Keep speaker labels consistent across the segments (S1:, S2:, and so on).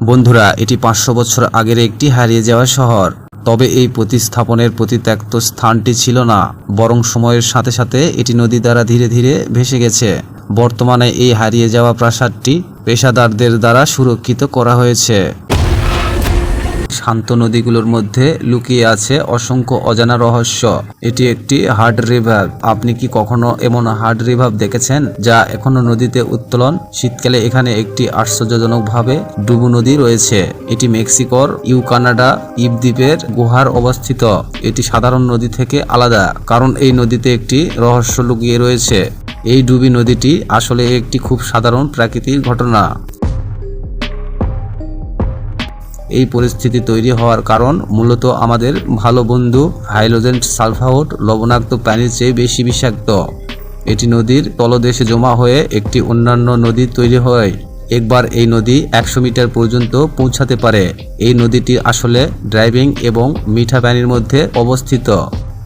S1: বন্ধুরা, এটি ৫০০ বছর আগের একটি হারিয়ে যাওয়া শহর। তবে এই প্রতিস্থাপনের পরিত্যক্ত স্থানটি ছিল না, বরং সময়ের সাথে সাথে এটি নদী দ্বারা ধীরে ধীরে ভেসে গেছে। বর্তমানে এই হারিয়ে যাওয়া প্রাসাদটি পেশাদারদের দ্বারা সুরক্ষিত করা হয়েছে। শান্ত নদীগুলোর মধ্যে লুকিয়ে আছে অসংখ্য অজানা রহস্য। এটি একটি হার্ড রিভার। আপনি কি কখনো এমন হার্ড রিভার দেখেছেন যা এখনো নদীতে উত্তোলন? শীতকালে এখানে একটি আশ্চর্যজনকভাবে ডুবু নদী রয়েছে। এটি মেক্সিকোর ইউকানাডা দ্বীপের গুহার অবস্থিত। এটি সাধারণ নদী থেকে আলাদা, কারণ এই নদীতে একটি রহস্য লুকিয়ে রয়েছে। এই ডুবি নদীটি আসলে একটি খুব সাধারণ প্রাকৃতিক ঘটনা। এই পরিস্থিতি তৈরি হওয়ার কারণ মূলত আমাদের ভালো বন্ধু হাইড্রোজেন সালফাইড লবণাক্ত পানির চেয়ে বেশি বিষাক্ত। এটি নদীর তলদেশে জমা হয়ে একটি অন্যান্য নদী তৈরি হয়। একবার এই নদী ১০০ মিটার পর্যন্ত পৌঁছাতে পারে। এই নদীটি আসলে ড্রাইভিং এবং মিঠা পানির মধ্যে অবস্থিত।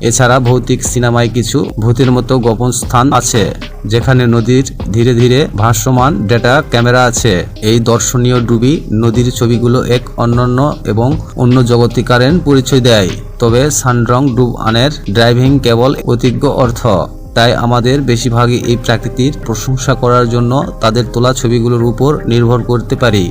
S1: এছাড়া ভৌতিক সিনেমায় কিছু ভূতের মতো গোপন স্থান আছে, যেখানে নদীর ধীরে ধীরে ভাসমান ডেটা ক্যামেরা আছে। এই দর্শনীয় ডুবি নদীর ছবিগুলো এক অনন্য এবং অন্য জগতিকারের পরিচয় দেয়। তবে সানড্রং ডুব আনের ড্রাইভিং কেবল অতিজ্ঞ অর্থ। তাই আমাদের বেশিরভাগই এই প্রাকৃতির প্রশংসা করার জন্য তাদের তোলা ছবিগুলোর উপর নির্ভর করতে পারি।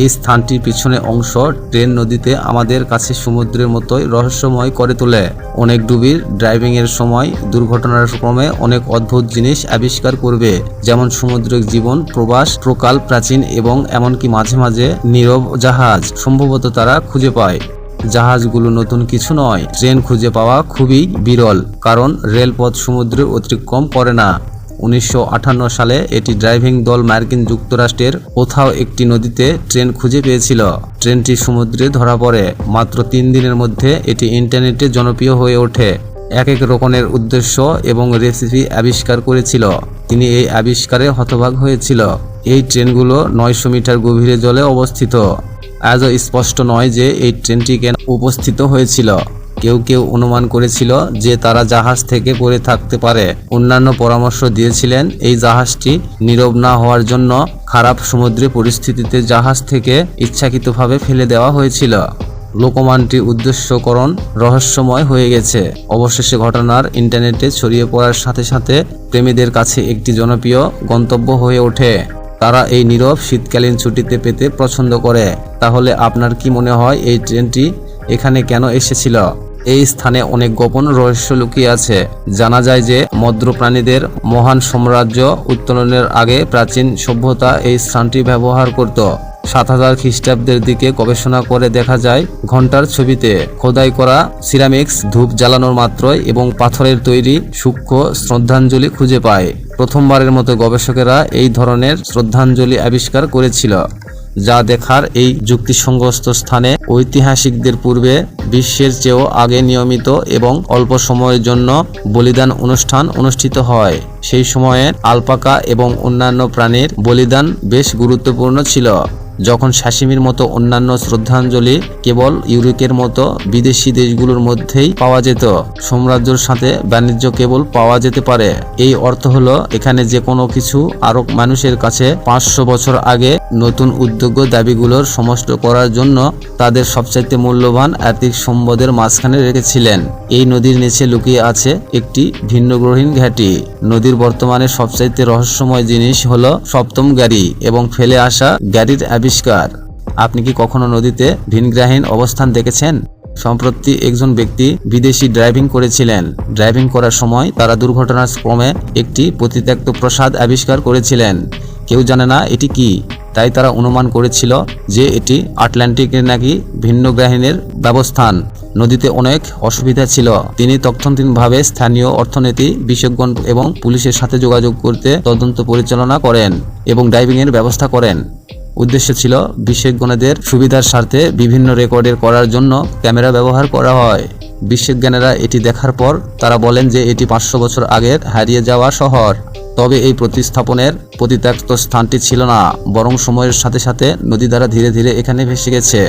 S1: এই স্থানটির পিছনে অংশ ট্রেন নদীতে আমাদের কাছে সমুদ্রের মতোই রহস্যময় করে তোলে। অনেক ডুবির ড্রাইভিং এর সময় দুর্ঘটনার ক্রমে অনেক অদ্ভুত জিনিস আবিষ্কার করবে, যেমন সমুদ্রিক জীবন, প্রবাস, প্রকাল, প্রাচীন এবং এমনকি মাঝে মাঝে নীরব জাহাজ সম্ভবত তারা খুঁজে পায়। জাহাজগুলো নতুন কিছু নয়, ট্রেন খুঁজে পাওয়া খুবই বিরল, কারণ রেলপথ সমুদ্রে অতিক্রম করে না। ১৯৫৮ সালে এটি ড্রাইভিং দল মার্কিন যুক্তরাষ্ট্রের কোথাও একটি নদীতে ট্রেন খুঁজে পেয়েছিল। ট্রেনটি সমুদ্রে ধরা পড়ে। মাত্র ৩ দিনের মধ্যে এটি ইন্টারনেটে জনপ্রিয় হয়ে ওঠে। এক রকমের উদ্দেশ্য এবং রেসিপি আবিষ্কার করেছিল। তিনি এই আবিষ্কারে হতবাক হয়েছিল। এই ট্রেনগুলো ৯০০ মিটার গভীরে জলে অবস্থিত। আজও স্পষ্ট নয় যে এই ট্রেনটি কেন উপস্থিত হয়েছিল। কেউ কেউ অনুমান করেছিল যে তারা জাহাজ থেকে পড়ে থাকতে পারে। অন্যান্য পরামর্শ দিয়েছিলেন এই জাহাজটি নীরব না হওয়ার জন্য খারাপ সমুদ্রের পরিস্থিতিতে জাহাজ থেকে ইচ্ছাকৃতভাবে ফেলে দেওয়া হয়েছিল। লোকমানটি উদ্দেশ্যকরণ রহস্যময় হয়ে গেছে। অবশেষে ঘটনার ইন্টারনেটে ছড়িয়ে পড়ার সাথে সাথে প্রেমীদের কাছে একটি জনপ্রিয় গন্তব্য হয়ে ওঠে। তারা এই নীরব শীতকালীন ছুটিতে পেতে পছন্দ করে। তাহলে আপনার কি মনে হয় এই ট্রেনটি এখানে কেন এসেছিল? এই স্থানে অনেক গোপন রহস্য লুকিয়ে আছে। জানা যায় যে মদ্র প্রাণীদের মহান সাম্রাজ্য উত্তোলনের আগে প্রাচীন সভ্যতা এই স্থানটি ব্যবহার করত। ৭০০০ খ্রিস্টাব্দের দিকে গবেষণা করে দেখা যায় ঘণ্টার ছবিতে খোদাই করা সিরামিক্স ধূপ জ্বালানোর মাত্রই এবং পাথরের তৈরি সূক্ষ্ম শ্রদ্ধাঞ্জলি খুঁজে পায়। প্রথমবারের মতো গবেষকেরা এই ধরনের শ্রদ্ধাঞ্জলি আবিষ্কার করেছিল, যা দেখার এই যুক্তিসঙ্গত স্থানে ঐতিহাসিকদের পূর্বে বিশ্বের চেয়েও আগে নিয়মিত এবং অল্প সময়ের জন্য বলিদান অনুষ্ঠান অনুষ্ঠিত হয়। সেই সময়ে আলপাকা এবং অন্যান্য প্রাণীর বলিদান বেশ গুরুত্বপূর্ণ ছিল। যখন সাশিমির মতো অন্যান্য শ্রদ্ধাঞ্জলি কেবল ইউরোপের মতো বিদেশি দেশগুলোর মধ্যেই পাওয়া যেত, সাম্রাজ্যের সাথে বাণিজ্য কেবল পাওয়া যেতে পারে। এই অর্থ হলো এখানে যে কোনো কিছু আরব মানুষের কাছে ৫০০ বছর আগে নতুন উদ্যোগ দাবিগুলোর সমষ্ট করার জন্য তাদের সবচাইতে মূল্যবান আর্থিক সম্পদের মাঝখানে রেখেছিলেন। এই নদীর নিচে লুকিয়ে আছে একটি ভিন্নগ্রহীন ঘাঁটি। নদীর বর্তমানে সবচাইতে রহস্যময় জিনিস হলো সপ্তম গাড়ি এবং ফেলে আসা গাড়ির আবিষ্কার। আপনি কি কখনো নদীতে ভিনগ্রহীন অবস্থান দেখেছেন? সম্প্রতি একজন ব্যক্তি বিদেশি ড্রাইভিং করেছিলেন। ড্রাইভিং করার সময় তারা দুর্ঘটনার ক্রমে একটি পরিত্যক্ত প্রাসাদ আবিষ্কার করেছিলেন। কেউ জানে না এটি কি, তাই তারা অনুমান করেছিল যে এটি আটলান্টিকের নাকি ভিন্নগ্রহীনের ব্যবস্থান। নদীতে অনেক অসুবিধা ছিল। তিনি তৎক্ষণাৎভাবে স্থানীয় অর্থনীতি বিশেষজ্ঞ এবং পুলিশের সাথে যোগাযোগ করতে তদন্ত পরিচালনা করেন এবং ড্রাইভিংয়ের ব্যবস্থা করেন। উদ্দেশ্য ছিল বিশেষজ্ঞদের সুবিধার স্বার্থে বিভিন্ন রেকর্ডের করার জন্য ক্যামেরা ব্যবহার করা হয়। বিশেষজ্ঞরা এটি দেখার পর তারা বলেন যে এটি ৫০০ বছর আগের হারিয়ে যাওয়া শহর। তবে এই প্রতিস্থাপনের পরিত্যক্ত স্থানটি ছিল না, বরং সময়ের সাথে সাথে নদী দ্বারা ধীরে ধীরে এখানে ভেসে গেছে।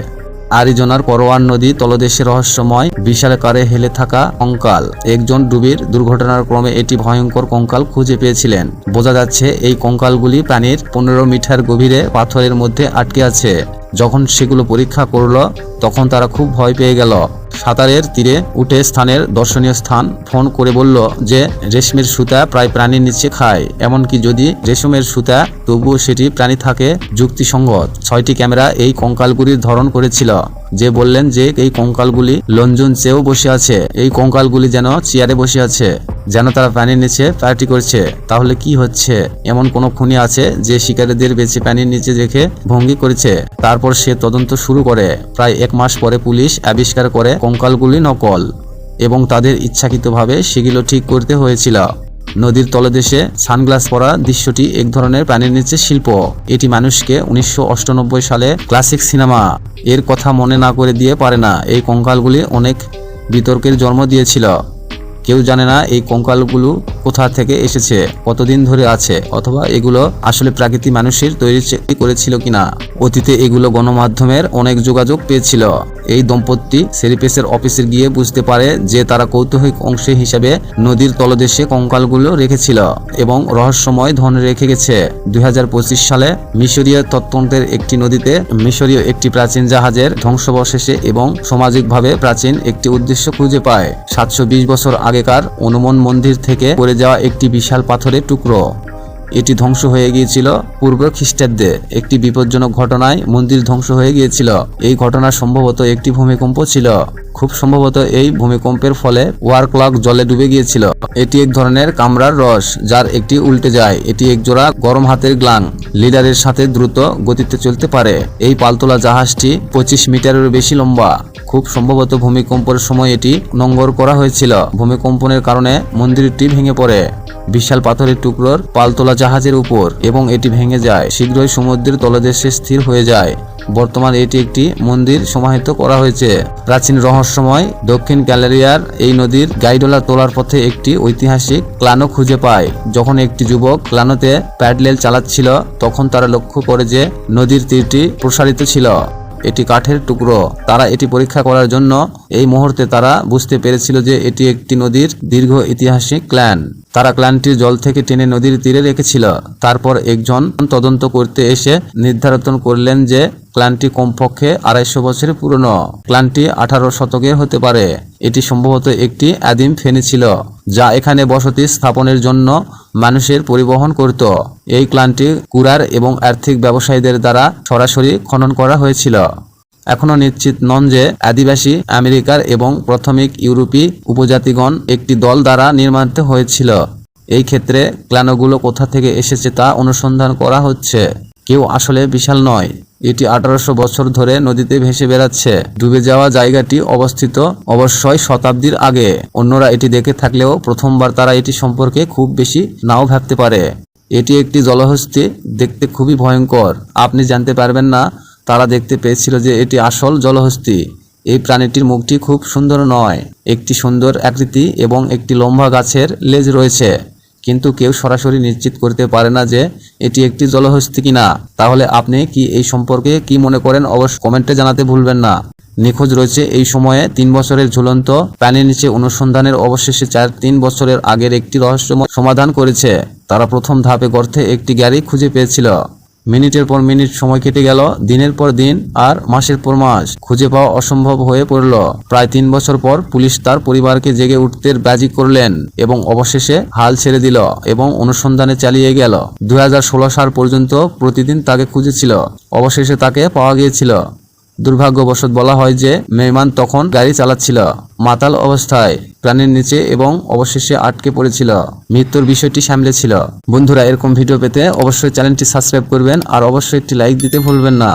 S1: আরিজোনার করোয়ান নদী তলদেশে রহস্যময় বিশালাকারে হেলে থাকা কঙ্কাল। একজন ডুবির দুর্ঘটনার ক্রমে এটি ভয়ঙ্কর কঙ্কাল খুঁজে পেয়েছিলেন। বোঝা যাচ্ছে এই কঙ্কালগুলি পানির ১৫ মিটার গভীরে পাথরের মধ্যে আটকে আছে। যখন সেগুলো পরীক্ষা করলো তখন তারা খুব ভয় পেয়ে গেল। সাঁতারের তীরে উঠে স্থানের দর্শনীয় স্থান ফোন করে বলল যে রেশমের সুতা প্রায় প্রাণীর নিচে খায়, এমনকি যদি রেশমের সুতা তবুও সেটি প্রাণী থাকে। যুক্তিসঙ্গত। 6টি ক্যামেরা এই কঙ্কালগুলির ধরন করেছিল। যে বললেন যে এই কঙ্কালগুলি লঞ্জন চেয়েও বসে আছে, এই কঙ্কালগুলি যেন চেয়ারে বসে আছে, যেন তারা প্রাণীর নিচে পার্টি করছে। তাহলে কি হচ্ছে? এমন কোন খুনি আছে যে শিকারীদের বেছে প্রাণীর নিচে রেখে ভঙ্গি করেছে? তারপর সে তদন্ত শুরু করে। প্রায় 1 মাস পরে পুলিশ আবিষ্কার করে কঙ্কালগুলি নকল এবং তাদের ইচ্ছাকৃতভাবে সেগুলো ঠিক করতে হয়েছিল। নদীর তলদেশে সানগ্লাস পরা দৃশ্যটি এক ধরনের প্রাণীর নিচে শিল্প। এটি মানুষকে 1998 সালে ক্লাসিক সিনেমা এর কথা মনে না করে দিয়ে পারে না। এই কঙ্কালগুলি অনেক বিতর্কের জন্ম দিয়েছিল। কেউ জানে না এই কঙ্কালগুলো কোথা থেকে এসেছে, কতদিন ধরে আছে, অথবা এগুলো আসলে প্রাকৃতিক মানুষের তৈরি করেছিল কিনা। অতীতে এগুলো গণমাধ্যমের অনেক যোগাযোগ পেয়েছিল। এই দম্পতি সেরিপেসের অফিসে গিয়ে বুঝতে পারে যে তারা কৌতূহলিক অংশ হিসাবে নদীর তলদেশে কঙ্কালগুলো রেখেছিল এবং রহস্যময় ধন রেখে গেছে। 2025 সালে মিশরীয় তত্ত্বন্ত্রের একটি নদীতে মিশরীয় একটি প্রাচীন জাহাজের ধ্বংসাবশেষে এবং সামাজিকভাবে প্রাচীন একটি উদ্দেশ্য খুঁজে পায়। 720 বছর আগেকার অনুমন মন্দির থেকে পড়ে যাওয়া একটি বিশাল পাথরের টুকরো। এটি ধ্বংস হয়ে গিয়েছিল পূর্ব খ্রিস্টাব্দে একটি বিপজ্জনক ঘটনায় মন্দির ধ্বংস হয়ে গিয়েছিল। এই ঘটনা সম্ভবত একটি ভূমিকম্প ছিল। খুব সম্ভবত এই ভূমিকম্পের ফলে ওয়ার ক্লক জলে ডুবে গিয়েছিল। এটি এক ধরনের কামরার রস যার একটি উল্টে যায়। এটি একজোড়া গরম হাতের গ্লাং লিডারের সাথে দ্রুত গতিতে চলতে পারে। এই পালতোলা জাহাজটি 25 মিটারের বেশি লম্বা। খুব সম্ভবত ভূমিকম্পের সময় এটি নোঙর করা হয়েছিল। ভূমিকম্পনের কারণে মন্দিরটি ভেঙে পড়ে বিশাল পাথরের টুকরোর পালতোলা জাহাজের উপর এবং এটি ভেঙে যায়। শীঘ্রই সমুদ্রের তলদেশে স্থির হয়ে যায়। বর্তমানে এটি একটি মন্দির সমাহিত করা হয়েছে। প্রাচীন রহস্যময় দক্ষিণ ক্যালেরিয়ার এই নদীর গাইডোলা তোলার পথে একটি ঐতিহাসিক ক্লানো খুঁজে পায়। যখন একটি যুবক ক্লানোতে প্যাডেল চালাচ্ছিল তখন তারা লক্ষ্য করে যে নদীর তীরটি প্রসারিত ছিল। এটি কাঠের টুকরো। তারা এটি পরীক্ষা করার জন্য এই মুহূর্তে তারা বুঝতে পেরেছিল যে এটি একটি নদীর দীর্ঘ ঐতিহাসিক ক্ল্যান। তারা ক্ল্যানটি জল থেকে টেনে নদীর তীরে রেখেছিল। তারপর একজন তদন্ত করতে এসে নির্ধারণ করলেন যে ক্ল্যানটি কমপক্ষে 250 বছরের পুরনো। ক্ল্যানটি 18 শতকের হতে পারে। এটি সম্ভবত একটি আদিম ফেনী ছিল যা এখানে বসতি স্থাপনের জন্য মানুষের পরিবহন করত। এই ক্ল্যানটি কুরার এবং আর্থিক ব্যবসায়ীদের দ্বারা সরাসরি খনন করা হয়েছিল। এখনো নিশ্চিত নন যে আদিবাসী আমেরিকার এবং প্রাথমিক ইউরোপী উপজাতিগণ একটি দল দ্বারা নির্মিত হয়েছিল। এই ক্ষেত্রে ক্ল্যানগুলো কোথা থেকে এসেছে তা অনুসন্ধান করা হচ্ছে। কেউ আসলে বিশাল নয়। এটি 1800 বছর ধরে নদীতে ভেসে বেড়াচ্ছে। ডুবে যাওয়া জায়গাটি অবস্থিত অবশ্যই শতাব্দীর আগে। অন্যরা এটি দেখে থাকলেও প্রথমবার তারা এটি সম্পর্কে খুব বেশি নাও ভাবতে পারে। এটি একটি জলহস্তী, দেখতে খুবই ভয়ঙ্কর। আপনি জানতে পারবেন না তারা দেখতে পেয়েছিল যে এটি আসল জলহস্তী। এই প্রাণীটির মুখটি খুব সুন্দর নয়। একটি সুন্দর আকৃতি এবং একটি লম্বা গাছের লেজ রয়েছে, কিন্তু কেউ সরাসরি নিশ্চিত করতে পারে না যে এটি একটি জলহস্তী কিনা। তাহলে আপনি কি এই সম্পর্কে কি মনে করেন অবশ্যই কমেন্টে জানাতে ভুলবেন না। নিখোঁজ রয়েছে এই সময়ে 3 বছরের ঝুলন্ত প্রাণীর নিচে অনুসন্ধানের অবশেষে 3 বছরের আগের একটি রহস্যময় সমাধান করেছে। তারা প্রথম ধাপে গর্তে একটি গাড়ি খুঁজে পেয়েছিল। মিনিটের পর মিনিট সময় কেটে গেল, দিনের পর দিন আর মাসের পর মাস। খুঁজে পাওয়া অসম্ভব হয়ে পড়ল। প্রায় 3 বছর পর পুলিশ তার পরিবারকে জেগে উঠতে রাজি করলেন এবং অবশেষে হাল ছেড়ে দিল এবং অনুসন্ধানে চালিয়ে গেল। 2016 সাল পর্যন্ত প্রতিদিন তাকে খুঁজেছিল। অবশেষে তাকে পাওয়া গিয়েছিল। দুর্ভাগ্যবশত বলা হয় যে মেহমান তখন গাড়ি চালাচ্ছিল মাতাল অবস্থায় প্রাণীর নিচে এবং অবশেষে আটকে পড়েছিল। মৃত্যুর বিষয়টি সামলেছিল। বন্ধুরা, এরকম ভিডিও পেতে অবশ্যই চ্যানেলটি সাবস্ক্রাইব করবেন আর অবশ্যই একটি লাইক দিতে ভুলবেন না।